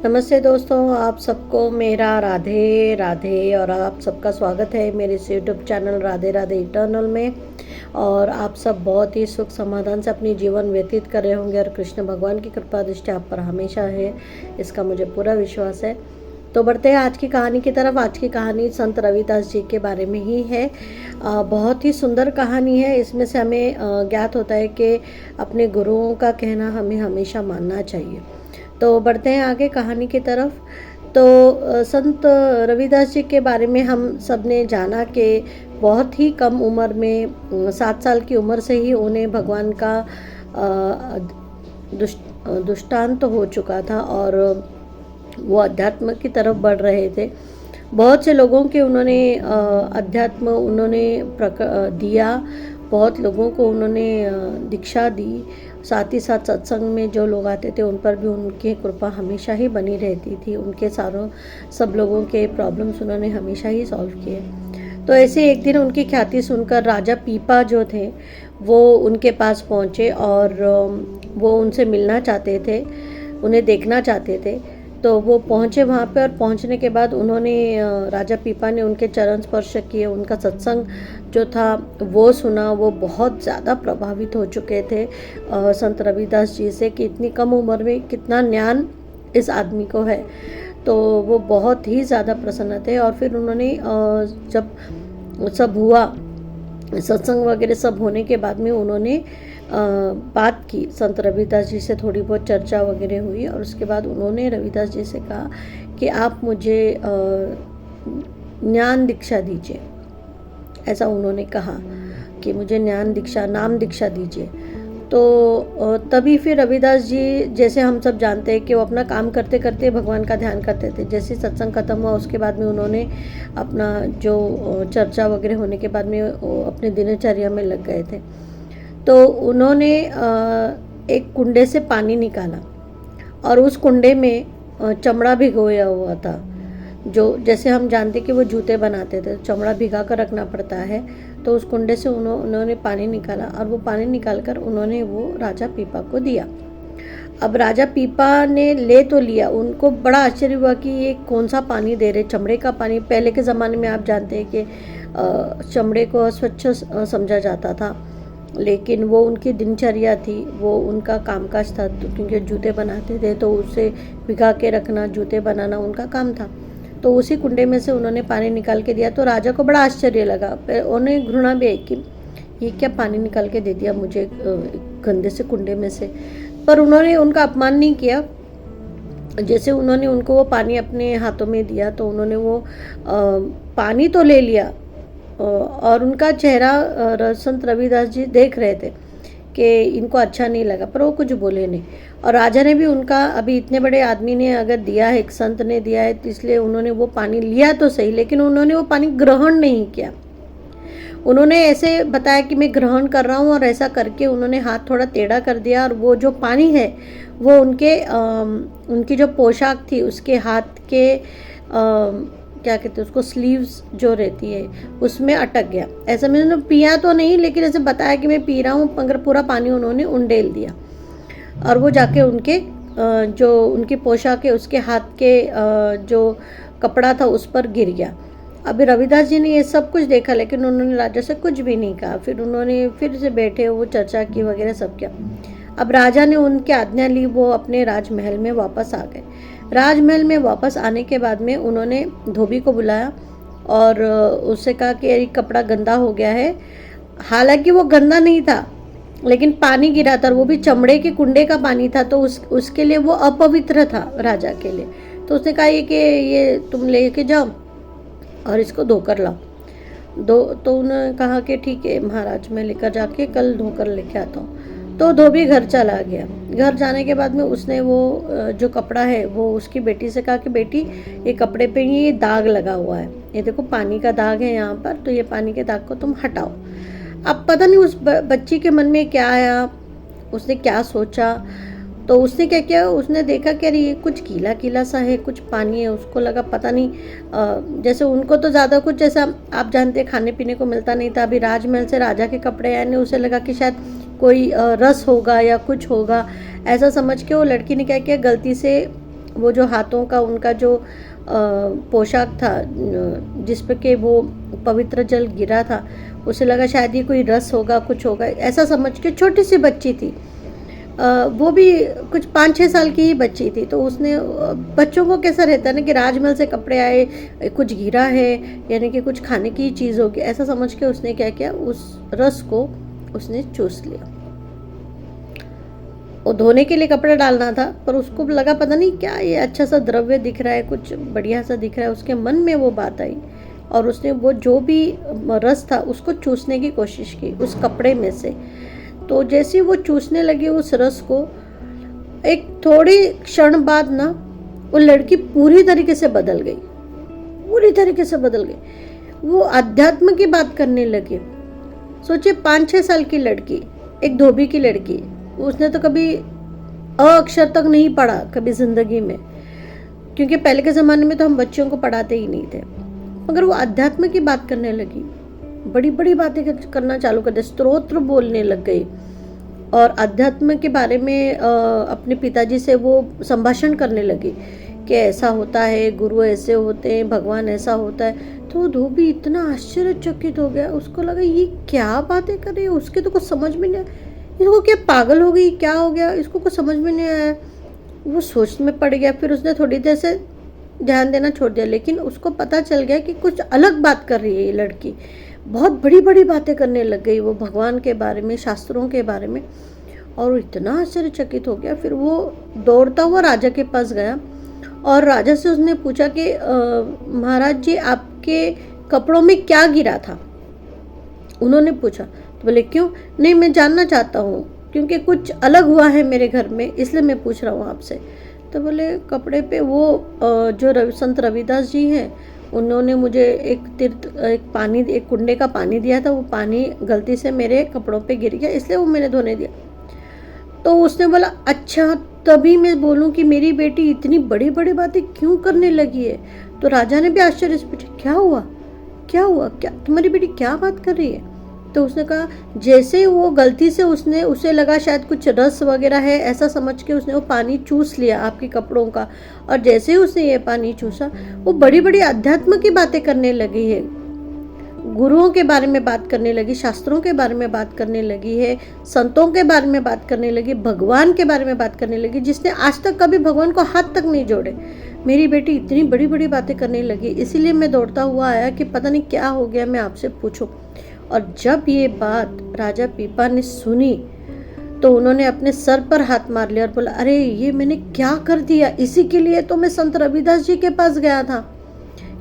नमस्ते दोस्तों, आप सबको मेरा राधे राधे और आप सबका स्वागत है मेरे इस YouTube channel Radhe Radhe eternal में। और आप सब बहुत ही सुख समाधान से अपनी जीवन व्यतीत कर रहे होंगे और कृष्ण भगवान की कृपा दृष्टि आप पर हमेशा है, इसका मुझे पूरा विश्वास है। तो बढ़ते हैं आज की कहानी की तरफ। आज की कहानी संत रविदास जी के बारे में ही है। बहुत ही सुंदर कहानी है। इसमें से हमें ज्ञात होता है कि अपने गुरुओं का कहना हमें हमेशा मानना चाहिए। तो बढ़ते हैं आगे कहानी की तरफ। तो संत रविदास जी के बारे में हम सब ने जाना कि बहुत ही कम उम्र में 7 साल की उम्र से ही उन्हें भगवान का दुष्टांत हो चुका था और वो अध्यात्म की तरफ बढ़ रहे थे। बहुत से लोगों के उन्होंने अध्यात्म दिया, बहुत लोगों को उन्होंने दीक्षा दी। साथ ही साथ सत्संग में जो लोग आते थे उन पर भी उनकी कृपा हमेशा ही बनी रहती थी। उनके सब लोगों के प्रॉब्लम्स उन्होंने हमेशा ही सॉल्व किए। तो ऐसे एक दिन उनकी ख्याति सुनकर राजा पीपा जो थे वो उनके पास पहुँचे और वो उनसे मिलना चाहते थे, उन्हें देखना चाहते थे। तो वो पहुँचे वहाँ पे और पहुँचने के बाद उन्होंने राजा पीपा ने उनके चरण स्पर्श किए, उनका सत्संग जो था वो सुना। वो बहुत ज़्यादा प्रभावित हो चुके थे संत रविदास जी से कि इतनी कम उम्र में कितना ज्ञान इस आदमी को है। तो वो बहुत ही ज़्यादा प्रसन्न थे। और फिर उन्होंने जब सब हुआ, सत्संग वगैरह सब होने के बाद में उन्होंने बात की संत रविदास जी से, थोड़ी बहुत चर्चा वगैरह हुई। और उसके बाद उन्होंने रविदास जी से कहा कि आप मुझे ज्ञान दीक्षा दीजिए। ऐसा उन्होंने कहा कि मुझे ज्ञान दीक्षा, नाम दीक्षा दीजिए। तो तभी फिर रविदास जी, जैसे हम सब जानते हैं कि वो अपना काम करते करते भगवान का ध्यान करते थे। जैसे सत्संग खत्म हुआ उसके बाद में उन्होंने अपना जो चर्चा वगैरह होने के बाद में अपने दिनचर्या में लग गए थे। तो उन्होंने एक कुंडे से पानी निकाला और उस कुंडे में चमड़ा भिगोया हुआ था। जो जैसे हम जानते कि वो जूते बनाते थे, चमड़ा भिगा कर रखना पड़ता है। तो उस कुंडे से उन्होंने पानी निकाला और वो पानी निकाल कर उन्होंने वो राजा पीपा को दिया। अब राजा पीपा ने ले तो लिया, उनको बड़ा आश्चर्य हुआ कि ये कौन सा पानी दे रहे, चमड़े का पानी। पहले के ज़माने में आप जानते हैं कि चमड़े को अस्वच्छ समझा जाता था, लेकिन वो उनकी दिनचर्या थी, वो उनका कामकाज था। तो क्योंकि जूते बनाते थे तो उसे भिगा के रखना, जूते बनाना उनका काम था। तो उसी कुंडे में से उन्होंने पानी निकाल के दिया। तो राजा को बड़ा आश्चर्य लगा, उन्हें घृणा भी आई कि ये क्या पानी निकाल के दे दिया मुझे गंदे से कुंडे में से। पर उन्होंने उनका अपमान नहीं किया। जैसे उन्होंने उनको वो पानी अपने हाथों में दिया तो उन्होंने वो पानी तो ले लिया और उनका चेहरा संत रविदास जी देख रहे थे कि इनको अच्छा नहीं लगा, पर वो कुछ बोले नहीं। और राजा ने भी उनका, अभी इतने बड़े आदमी ने अगर दिया है, एक संत ने दिया है, तो इसलिए उन्होंने वो पानी लिया तो सही, लेकिन उन्होंने वो पानी ग्रहण नहीं किया। उन्होंने ऐसे बताया कि मैं ग्रहण कर रहा हूँ, और ऐसा करके उन्होंने हाथ थोड़ा टेढ़ा कर दिया और वो जो पानी है वो उनकी जो पोशाक थी उसके हाथ के क्या कहते हैं उसको, स्लीव्स जो रहती है उसमें अटक गया। ऐसा मैंने पिया तो नहीं, लेकिन ऐसे बताया कि मैं पी रहा हूँ, मगर पूरा पानी उन्होंने उंडेल दिया और वो जाके उनके जो उनकी पोशाक है उसके हाथ के जो कपड़ा था उस पर गिर गया। अभी रविदास जी ने ये सब कुछ देखा, लेकिन उन्होंने राजा से कुछ भी नहीं कहा। फिर उन्होंने फिर से बैठे, वो चर्चा की वगैरह सब किया। अब राजा ने उनकी आज्ञा ली, वो अपने राजमहल में वापस आ गए। राजमहल में वापस आने के बाद में उन्होंने धोबी को बुलाया और उससे कहा कि ये कपड़ा गंदा हो गया है। हालांकि वो गंदा नहीं था, लेकिन पानी गिरा था और वो भी चमड़े के कुंडे का पानी था, तो उसके लिए वो अपवित्र था राजा के लिए। तो उसने कहा कि ये तुम लेके जाओ और इसको धोकर लाओ। तो उन्होंने कहा कि ठीक है महाराज, मैं लेकर जाके कल धोकर लेके आता हूँ। तो धोबी घर चला गया। घर जाने के बाद में उसने वो जो कपड़ा है वो उसकी बेटी से कहा कि बेटी, ये कपड़े पे ये दाग लगा हुआ है, ये देखो पानी का दाग है यहाँ पर, तो ये पानी के दाग को तुम हटाओ। अब पता नहीं उस बच्ची के मन में क्या आया, उसने क्या सोचा। तो उसने क्या किया, उसने देखा कि अरे ये कुछ गीला गीला सा है, कुछ पानी है। उसको लगा पता नहीं, जैसे उनको तो ज़्यादा कुछ जैसा आप जानते हैं खाने पीने को मिलता नहीं था। अभी राजमहल से राजा के कपड़े आए ने, उसे लगा कि शायद कोई रस होगा या कुछ होगा, ऐसा समझ के वो लड़की ने क्या किया, गलती से वो जो हाथों का उनका जो पोशाक था जिस पे के वो पवित्र जल गिरा था, उसे लगा शायद ये कोई रस होगा, कुछ होगा, ऐसा समझ के छोटी सी बच्ची थी, वो भी कुछ 5-6 साल की ही बच्ची थी। तो उसने बच्चों को कैसा रहता है ना कि राजमहल से कपड़े आए, कुछ गिरा है, यानी कि कुछ खाने की चीज़ होगी, ऐसा समझ के उसने क्या किया, उस रस को उसने चूस लिया। वो धोने के लिए कपड़े डालना था, पर उसको लगा पता नहीं क्या ये अच्छा सा द्रव्य दिख रहा है, कुछ बढ़िया सा दिख रहा है, उसके मन में वो बात आई और उसने वो जो भी रस था उसको चूसने की कोशिश की उस कपड़े में से। तो जैसे वो चूसने लगी उस रस को, एक थोड़ी क्षण बाद ना वो लड़की पूरी तरीके से बदल गई, पूरी तरीके से बदल गई। वो अध्यात्म की बात करने लगी। सोचिए 5-6 साल की लड़की, एक धोबी की लड़की, उसने तो कभी अ अक्षर तक नहीं पढ़ा कभी ज़िंदगी में, क्योंकि पहले के ज़माने में तो हम बच्चों को पढ़ाते ही नहीं थे, मगर वो अध्यात्म की बात करने लगी, बड़ी बड़ी बातें करना चालू कर दे, स्तोत्र बोलने लग गई और अध्यात्म के बारे में अपने पिताजी से वो संभाषण करने लगी कि ऐसा होता है, गुरु ऐसे होते हैं, भगवान ऐसा होता है। तो धोबी इतना आश्चर्यचकित हो गया, उसको लगा ये क्या बातें कर रही है, उसके तो कुछ समझ में नहीं आया, इसको क्या पागल हो गई, क्या हो गया, इसको कुछ समझ में नहीं आया। वो सोच में पड़ गया। फिर उसने थोड़ी देर से ध्यान देना छोड़ दिया, लेकिन उसको पता चल गया कि कुछ अलग बात कर रही है ये लड़की, बहुत बड़ी बड़ी बातें करने लग गई वो भगवान के बारे में, शास्त्रों के बारे में, और वो इतना आश्चर्यचकित हो गया। फिर वो दौड़ता हुआ राजा के पास गया और राजा से उसने पूछा कि महाराज जी आपके कपड़ों में क्या गिरा था। उन्होंने पूछा तो बोले क्यों, नहीं मैं जानना चाहता हूँ क्योंकि कुछ अलग हुआ है मेरे घर में, इसलिए मैं पूछ रहा हूँ आपसे। तो बोले कपड़े पे वो जो संत रविदास जी हैं उन्होंने मुझे एक कुंडे का पानी दिया था, वो पानी गलती से मेरे कपड़ों पे गिर गया, इसलिए वो मैंने धोने दिया। तो उसने बोला अच्छा, तभी मैं बोलूं कि मेरी बेटी इतनी बड़ी बड़ी बातें क्यों करने लगी है। तो राजा ने भी आश्चर्य से पूछा क्या हुआ, क्या हुआ, क्या तुम्हारी बेटी क्या बात कर रही है। तो उसने कहा जैसे वो गलती से उसे लगा शायद कुछ रस वगैरह है, ऐसा समझ के उसने वो पानी चूस लिया आपके कपड़ों का, और जैसे ही उसने ये पानी चूसा वो बड़ी बड़ी अध्यात्म की बातें करने लगी है, गुरुओं के बारे में बात करने लगी, शास्त्रों के बारे में बात करने लगी है, संतों के बारे में बात करने लगी, भगवान के बारे में बात करने लगी, जिसने आज तक कभी भगवान को हाथ तक नहीं जोड़े। मेरी बेटी इतनी बड़ी बड़ी बातें करने लगी, इसीलिए मैं दौड़ता हुआ आया कि पता नहीं क्या हो गया, मैं आपसे पूछूं। और जब ये बात राजा पीपा ने सुनी तो उन्होंने अपने सर पर हाथ मार लिया और बोला अरे ये मैंने क्या कर दिया, इसी के लिए तो मैं संत रविदास जी के पास गया था,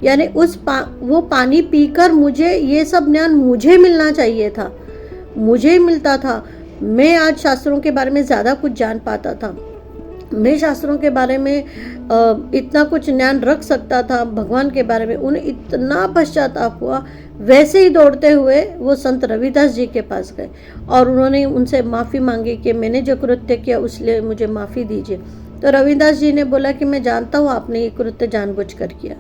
यानी वो पानी पीकर मुझे ये सब ज्ञान मुझे मिलना चाहिए था, मुझे मिलता था, मैं आज शास्त्रों के बारे में ज़्यादा कुछ जान पाता था, मैं शास्त्रों के बारे में इतना कुछ ज्ञान रख सकता था, भगवान के बारे में। उन्हें इतना पश्चाताप हुआ, वैसे ही दौड़ते हुए वो संत रविदास जी के पास गए और उन्होंने उनसे माफ़ी मांगी कि मैंने जो कृत्य किया उसलिए मुझे माफ़ी दीजिए। तो रविदास जी ने बोला कि मैं जानता हूँ आपने ये कृत्य जानबूझकर किया,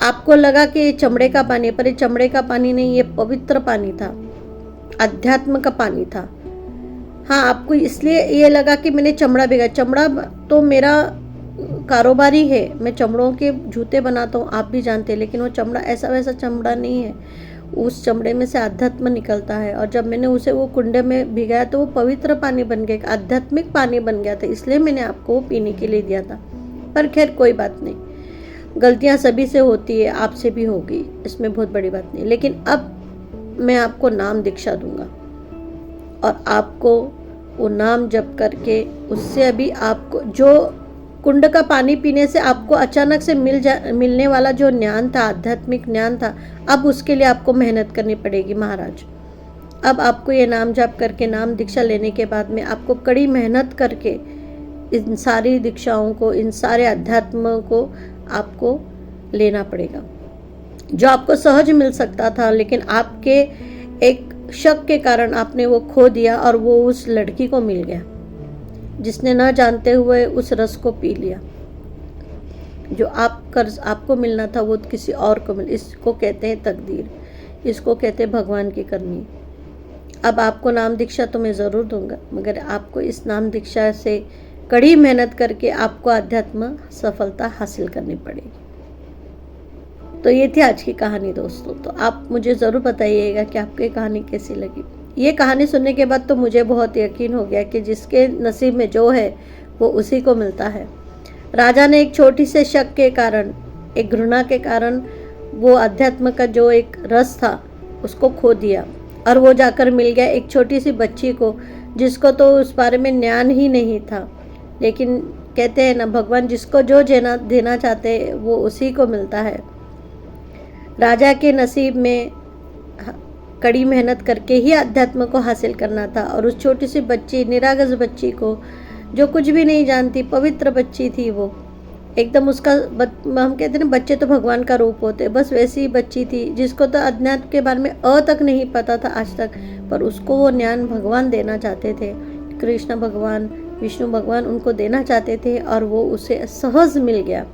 आपको लगा कि ये चमड़े का पानी है, पर ये चमड़े का पानी नहीं, ये पवित्र पानी था, अध्यात्म का पानी था। हाँ, आपको इसलिए ये लगा कि मैंने चमड़ा भिगा, चमड़ा तो मेरा कारोबारी है, मैं चमड़ों के जूते बनाता हूँ, आप भी जानते हैं, लेकिन वो चमड़ा ऐसा वैसा चमड़ा नहीं है, उस चमड़े में से आध्यात्म निकलता है, और जब मैंने उसे वो कुंडे में भिगाया तो वो पवित्र पानी बन गया, आध्यात्मिक पानी बन गया था, इसलिए मैंने आपको वो पीने के लिए दिया था। पर खैर कोई बात नहीं, गलतियाँ सभी से होती है, आपसे भी होगी, इसमें बहुत बड़ी बात नहीं। लेकिन अब मैं आपको नाम दीक्षा दूंगा और आपको वो नाम जप करके उससे अभी आपको जो कुंड का पानी पीने से आपको अचानक से मिलने वाला जो ज्ञान था, आध्यात्मिक ज्ञान था, अब उसके लिए आपको मेहनत करनी पड़ेगी महाराज। अब आपको ये नाम जाप करके, नाम दीक्षा लेने के बाद में आपको कड़ी मेहनत करके इन सारी दीक्षाओं को, इन सारे अध्यात्म को आपको लेना पड़ेगा। जो आपको सहज मिल सकता था, लेकिन आपके एक शक के कारण आपने वो खो दिया और वो उस लड़की को मिल गया जिसने न जानते हुए उस रस को पी लिया। जो आपको मिलना था वो किसी और को मिल, इसको कहते हैं तकदीर, इसको कहते हैं भगवान की करनी। अब आपको नाम दीक्षा तो मैं ज़रूर दूंगा, मगर आपको इस नाम दीक्षा से कड़ी मेहनत करके आपको अध्यात्म सफलता हासिल करनी पड़ेगी। तो ये थी आज की कहानी दोस्तों। तो आप मुझे ज़रूर बताइएगा कि आपको ये कहानी कैसी लगी। ये कहानी सुनने के बाद तो मुझे बहुत यकीन हो गया कि जिसके नसीब में जो है वो उसी को मिलता है। राजा ने एक छोटी से शक के कारण, एक घृणा के कारण वो अध्यात्म का जो एक रस था उसको खो दिया, और वो जाकर मिल गया एक छोटी सी बच्ची को जिसको तो उस बारे में ज्ञान ही नहीं था। लेकिन कहते हैं ना, भगवान जिसको जो देना चाहते हैं वो उसी को मिलता है। राजा के नसीब में कड़ी मेहनत करके ही अध्यात्म को हासिल करना था, और उस छोटी सी बच्ची, निरागस बच्ची को, जो कुछ भी नहीं जानती, पवित्र बच्ची थी वो, एकदम उसका हम कहते हैं ना, बच्चे तो भगवान का रूप होते, बस वैसी ही बच्ची थी जिसको तो अध्यात्म के बारे में तक नहीं पता था आज तक, पर उसको वो ज्ञान भगवान देना चाहते थे। कृष्ण भगवान, विष्णु भगवान उनको देना चाहते थे, और वो उसे सहज मिल गया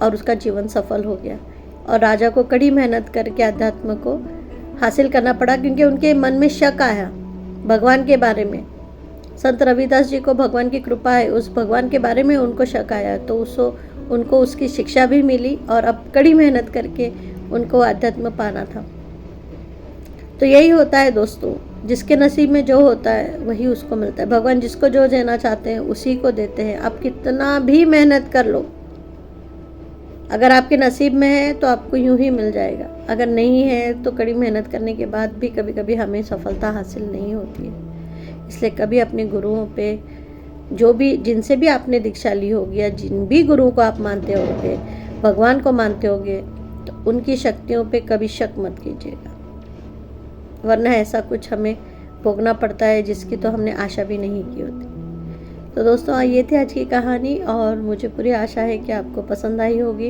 और उसका जीवन सफल हो गया। और राजा को कड़ी मेहनत करके अध्यात्म को हासिल करना पड़ा, क्योंकि उनके मन में शक आया भगवान के बारे में। संत रविदास जी को भगवान की कृपा है, उस भगवान के बारे में उनको शक आया, तो उनको उसकी शिक्षा भी मिली, और अब कड़ी मेहनत करके उनको अध्यात्म पाना था। तो यही होता है दोस्तों, जिसके नसीब में जो होता है वही उसको मिलता है। भगवान जिसको जो देना चाहते हैं उसी को देते हैं। आप कितना भी मेहनत कर लो, अगर आपके नसीब में है तो आपको यूं ही मिल जाएगा, अगर नहीं है तो कड़ी मेहनत करने के बाद भी कभी कभी हमें सफलता हासिल नहीं होती है। इसलिए कभी अपने गुरुओं पे, जो भी जिनसे भी आपने दीक्षा ली होगी या जिन भी गुरुओं को आप मानते होगे, भगवान को मानते होगे, तो उनकी शक्तियों पे कभी शक मत कीजिएगा, वरना ऐसा कुछ हमें भोगना पड़ता है जिसकी तो हमने आशा भी नहीं की होती। तो दोस्तों, ये थी आज की कहानी, और मुझे पूरी आशा है कि आपको पसंद आई होगी।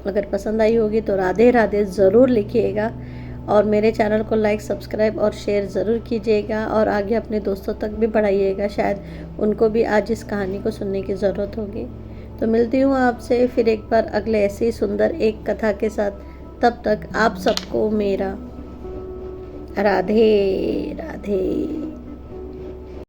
अगर पसंद आई होगी तो राधे राधे ज़रूर लिखिएगा, और मेरे चैनल को लाइक, सब्सक्राइब और शेयर ज़रूर कीजिएगा, और आगे अपने दोस्तों तक भी बढ़ाइएगा, शायद उनको भी आज इस कहानी को सुनने की ज़रूरत होगी। तो मिलती हूँ आपसे फिर एक बार अगले ऐसी सुंदर एक कथा के साथ। तब तक आप सबको मेरा राधे राधे।